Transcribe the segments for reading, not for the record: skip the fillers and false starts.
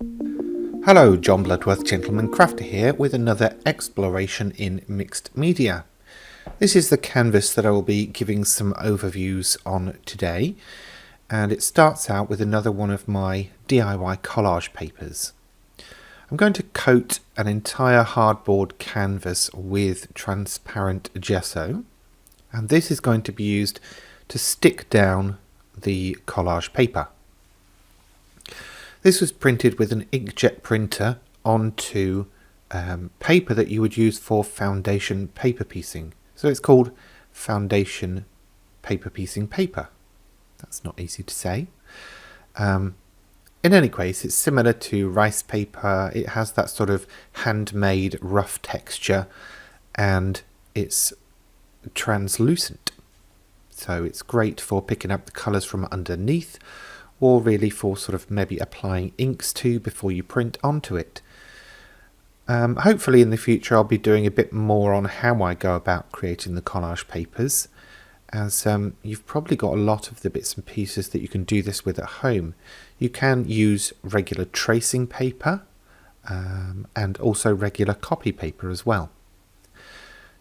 Hello, John Bloodworth Gentleman Crafter here with another exploration in mixed media. This is the canvas that I will be giving some overviews on today, and it starts out with another one of my DIY collage papers. I'm going to coat an entire hardboard canvas with transparent gesso, and this is going to be used to stick down the collage paper. This was printed with an inkjet printer onto paper that you would use for foundation paper piecing. So it's called foundation paper piecing paper. That's not easy to say. In any case, it's similar to rice paper. It has that sort of handmade rough texture, and it's translucent. So it's great for picking up the colours from underneath, or really for sort of maybe applying inks to before you print onto it. Hopefully in the future I'll be doing a bit more on how I go about creating the collage papers, as you've probably got a lot of the bits and pieces that you can do this with at home. You can use regular tracing paper and also regular copy paper as well.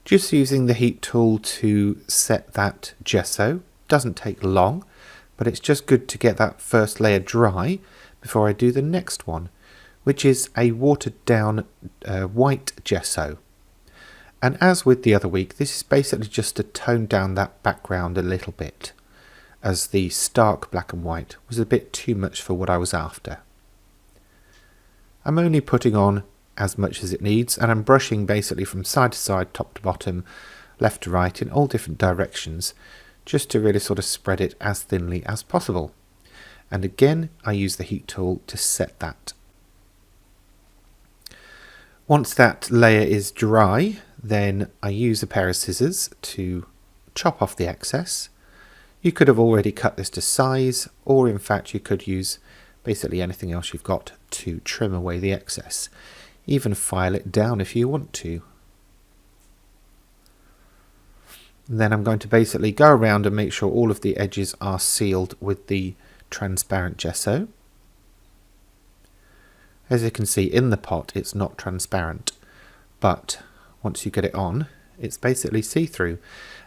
Just using the heat tool to set that gesso doesn't take long, but it's just good to get that first layer dry before I do the next one, which is a watered down white gesso. And as with the other week, this is basically just to tone down that background a little bit, as the stark black and white was a bit too much for what I was after. I'm only putting on as much as it needs, and I'm brushing basically from side to side, top to bottom, left to right in all different directions, just to really sort of spread it as thinly as possible. And again, I use the heat tool to set that. Once that layer is dry, then I use a pair of scissors to chop off the excess. You could have already cut this to size, or in fact you could use basically anything else you've got to trim away the excess. Even file it down if you want to. Then I'm going to basically go around and make sure all of the edges are sealed with the transparent gesso. As you can see in the pot, it's not transparent, but once you get it on, it's basically see-through,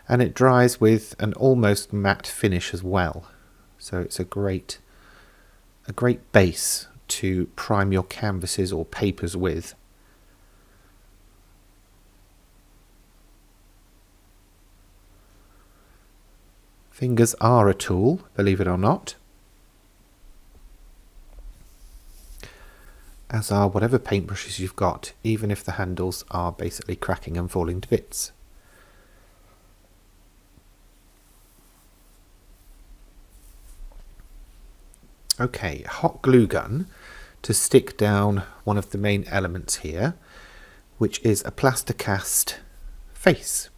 and it dries with an almost matte finish as well. So it's a great base to prime your canvases or papers with. Fingers are a tool, believe it or not, as are whatever paintbrushes you've got, even if the handles are basically cracking and falling to bits. Okay, hot glue gun to stick down one of the main elements here, which is a plaster cast face.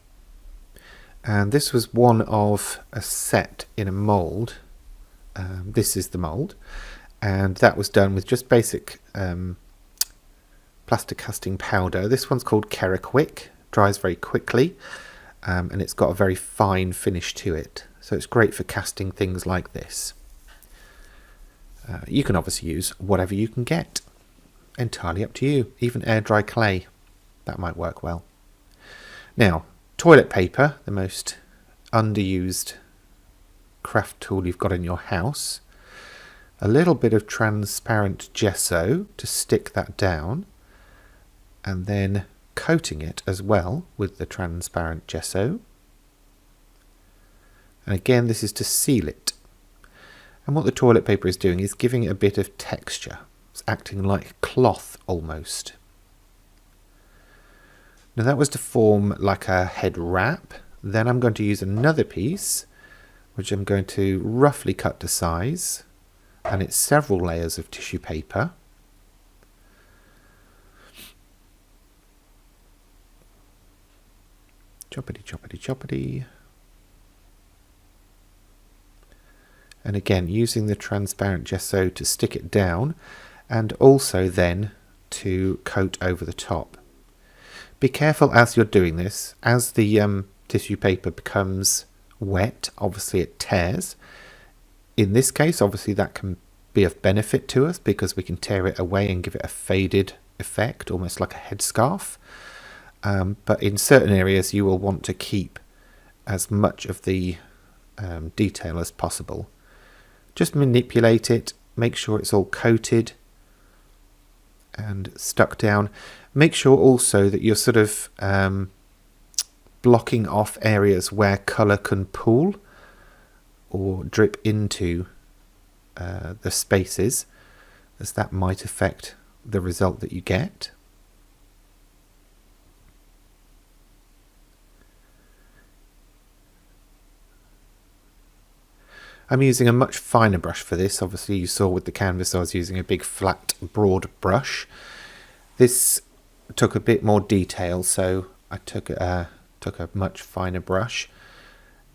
And this was one of a set in a mould. This is the mould, and that was done with just basic plaster casting powder. This one's called Quick, dries very quickly, and it's got a very fine finish to it. So it's great for casting things like this. You can obviously use whatever you can get. Entirely up to you. Even air dry clay, that might work well. Now, toilet paper, the most underused craft tool you've got in your house. A little bit of transparent gesso to stick that down, and then coating it as well with the transparent gesso. And again, this is to seal it. And what the toilet paper is doing is giving it a bit of texture. It's acting like cloth almost. Now that was to form like a head wrap. Then I'm going to use another piece, which I'm going to roughly cut to size, and it's several layers of tissue paper. Choppity, choppity, choppity. And again, using the transparent gesso to stick it down, and also then to coat over the top. Be careful as you're doing this. As the tissue paper becomes wet, obviously it tears. In this case, obviously that can be of benefit to us because we can tear it away and give it a faded effect, almost like a headscarf. But in certain areas you will want to keep as much of the detail as possible. Just manipulate it, make sure it's all coated and stuck down. Make sure also that you're sort of blocking off areas where colour can pool or drip into the spaces, as that might affect the result that you get. I'm using a much finer brush for this. Obviously you saw with the canvas I was using a big flat broad brush. This took a bit more detail, so I took a much finer brush,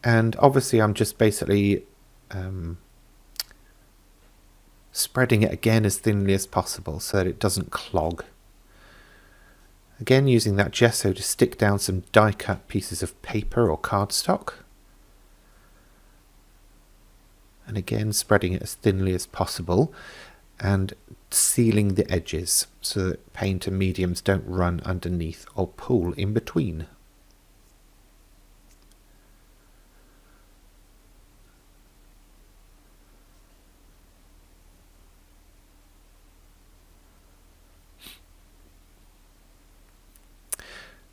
and obviously I'm just basically spreading it again as thinly as possible so that it doesn't clog. Again, using that gesso to stick down some die cut pieces of paper or cardstock. And again spreading it as thinly as possible and sealing the edges so that paint and mediums don't run underneath or pool in between.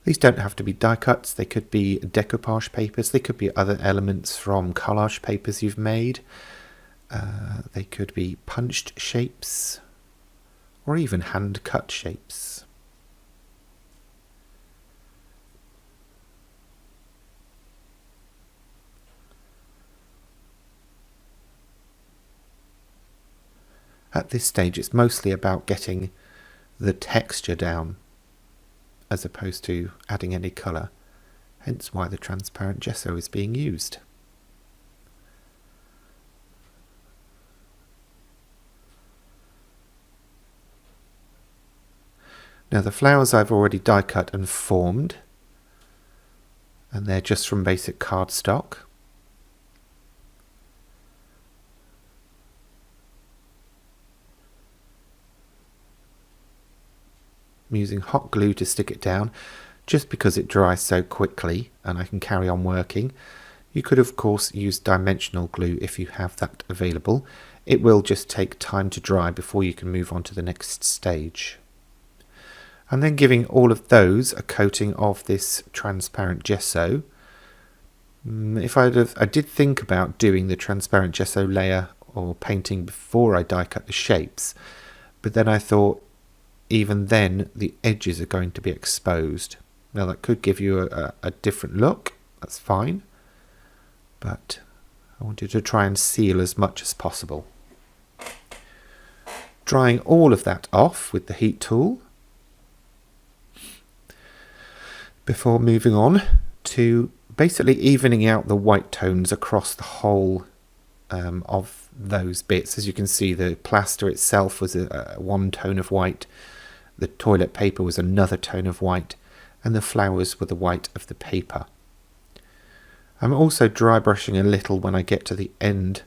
These don't have to be die cuts, they could be decoupage papers, they could be other elements from collage papers you've made, they could be punched shapes or even hand cut shapes. At this stage it's mostly about getting the texture down as opposed to adding any colour, hence why the transparent gesso is being used. Now the flowers I've already die cut and formed, and they're just from basic cardstock. I'm using hot glue to stick it down just because it dries so quickly and I can carry on working. You could of course use dimensional glue if you have that available. It will just take time to dry before you can move on to the next stage. And then giving all of those a coating of this transparent gesso. I did think about doing the transparent gesso layer or painting before I die cut the shapes, but then I thought even then the edges are going to be exposed. Now that could give you a different look, that's fine, but I wanted to try and seal as much as possible. Drying all of that off with the heat tool before moving on to basically evening out the white tones across the whole of those bits. As you can see, the plaster itself was one tone of white, the toilet paper was another tone of white, and the flowers were the white of the paper. I'm also dry brushing a little when I get to the end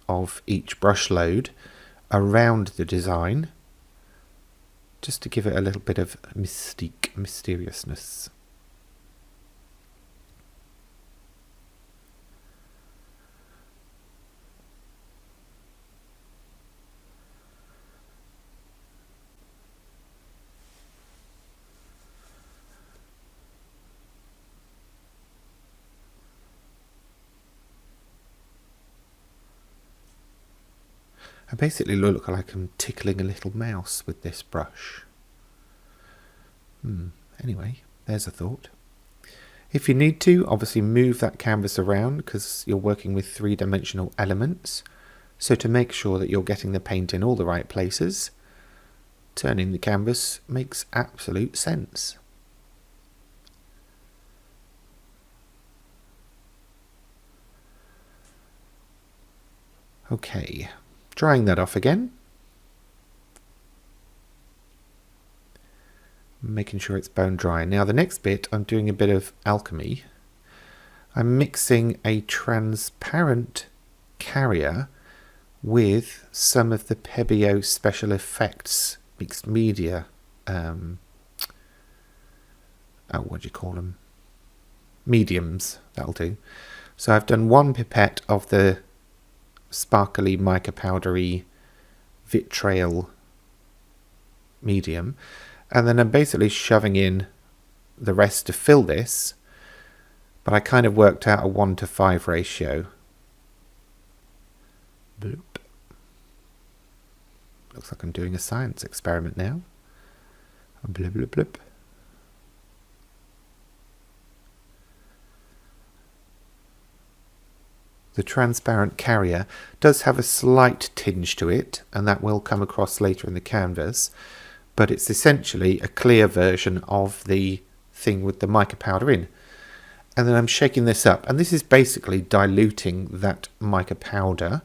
of each brush load around the design, just to give it a little bit of mystique, mysteriousness. I basically look like I'm tickling a little mouse with this brush. Anyway, there's a thought. If you need to, obviously move that canvas around because you're working with three-dimensional elements. So to make sure that you're getting the paint in all the right places, turning the canvas makes absolute sense. Okay. Drying that off again, making sure it's bone dry. Now the next bit, I'm doing a bit of alchemy. I'm mixing a transparent carrier with some of the Pebeo Special Effects mixed media, what do you call them? Mediums, that'll do. So I've done one pipette of the sparkly mica powdery vitriol medium, and then I'm basically shoving in the rest to fill this, but I kind of worked out a 1:5 ratio. Bloop. Looks like I'm doing a science experiment now. Blip, blip, blip. The transparent carrier does have a slight tinge to it, and that will come across later in the canvas, but it's essentially a clear version of the thing with the mica powder in. And then I'm shaking this up, and this is basically diluting that mica powder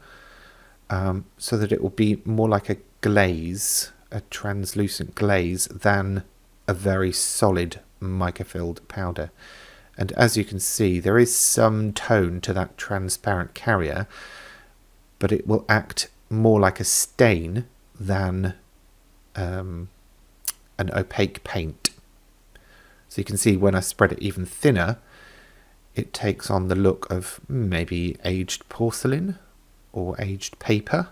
so that it will be more like a glaze, a translucent glaze, than a very solid mica filled powder. And as you can see, there is some tone to that transparent carrier, but it will act more like a stain than an opaque paint. So you can see when I spread it even thinner, it takes on the look of maybe aged porcelain or aged paper.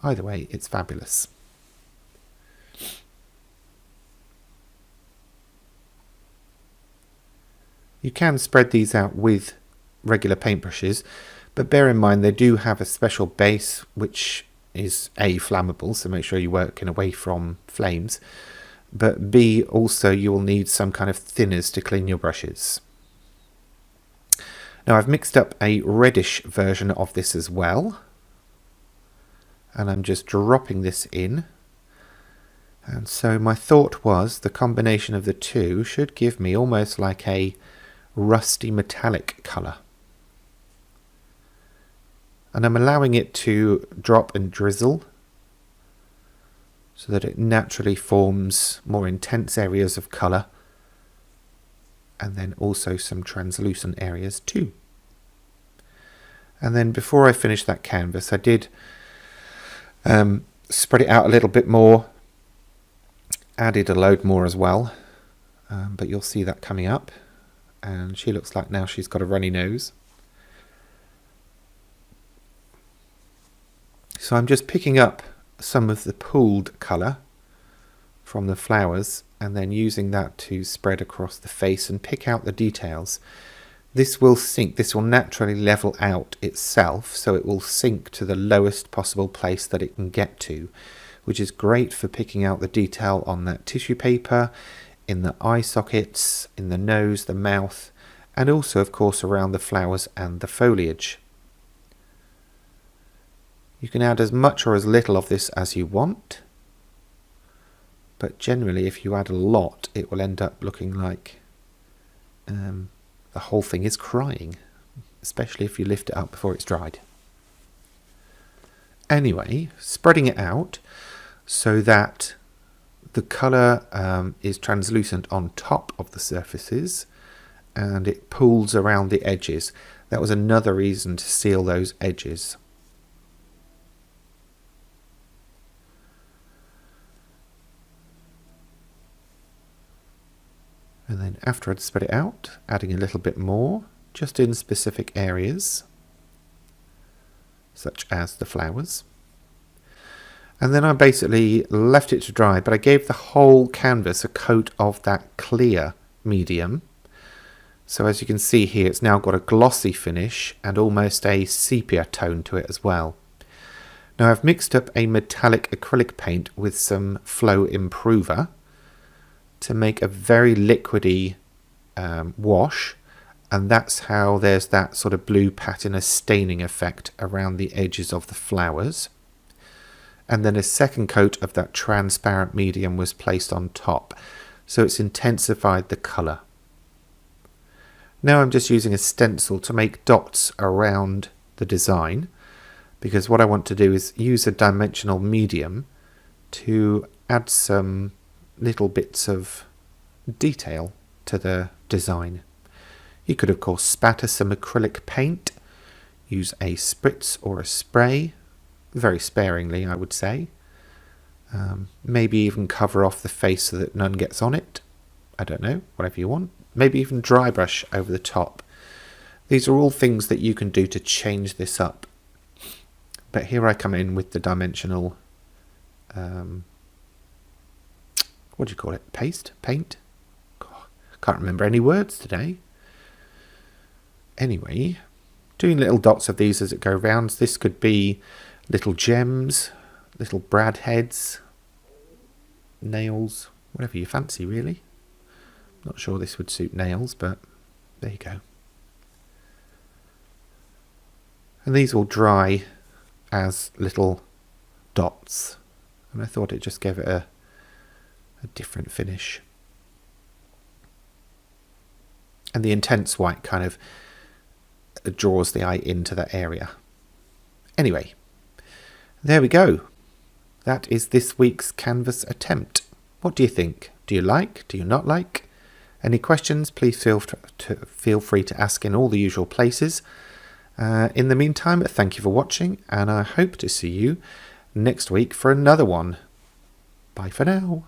Either way, it's fabulous. You can spread these out with regular paintbrushes, but bear in mind they do have a special base which is A, flammable, so make sure you're working away from flames, but B, also you will need some kind of thinners to clean your brushes. Now I've mixed up a reddish version of this as well, and I'm just dropping this in. And so my thought was the combination of the two should give me almost like a rusty metallic colour. And I'm allowing it to drop and drizzle so that it naturally forms more intense areas of colour, and then also some translucent areas too. And then before I finished that canvas, I did spread it out a little bit more, added a load more as well, but you'll see that coming up. And she looks like now she's got a runny nose. So I'm just picking up some of the pooled colour from the flowers and then using that to spread across the face and pick out the details. This will sink, this will naturally level out itself, so it will sink to the lowest possible place that it can get to, which is great for picking out the detail on that tissue paper, in the eye sockets, in the nose, the mouth, and also of course around the flowers and the foliage. You can add as much or as little of this as you want, but generally if you add a lot it will end up looking like the whole thing is crying, especially if you lift it up before it's dried. Anyway, spreading it out so that the colour is translucent on top of the surfaces and it pools around the edges. That was another reason to seal those edges. And then after I'd spread it out, adding a little bit more, just in specific areas, such as the flowers. And then I basically left it to dry, but I gave the whole canvas a coat of that clear medium. So as you can see here, it's now got a glossy finish and almost a sepia tone to it as well. Now I've mixed up a metallic acrylic paint with some flow improver to make a very liquidy wash, and that's how there's that sort of blue patina staining effect around the edges of the flowers. And then a second coat of that transparent medium was placed on top, so it's intensified the colour. Now I'm just using a stencil to make dots around the design, because what I want to do is use a dimensional medium to add some little bits of detail to the design. You could of course spatter some acrylic paint. use a spritz or a spray, very sparingly I would say. Maybe even cover off the face so that none gets on it. I don't know, whatever you want. Maybe even dry brush over the top. These are all things that you can do to change this up. But here I come in with the dimensional, what do you call it? Paint? God, can't remember any words today. Anyway, doing little dots of these as it goes round. This could be little gems, little brad heads, nails, whatever you fancy really. Not sure this would suit nails, but there you go. And these will dry as little dots, and I thought it just gave it a different finish. And the intense white kind of draws the eye into that area. Anyway, there we go. That is this week's Canvas attempt. What do you think? Do you like? Do you not like? Any questions, please feel free to ask in all the usual places. In the meantime, thank you for watching, and I hope to see you next week for another one. Bye for now.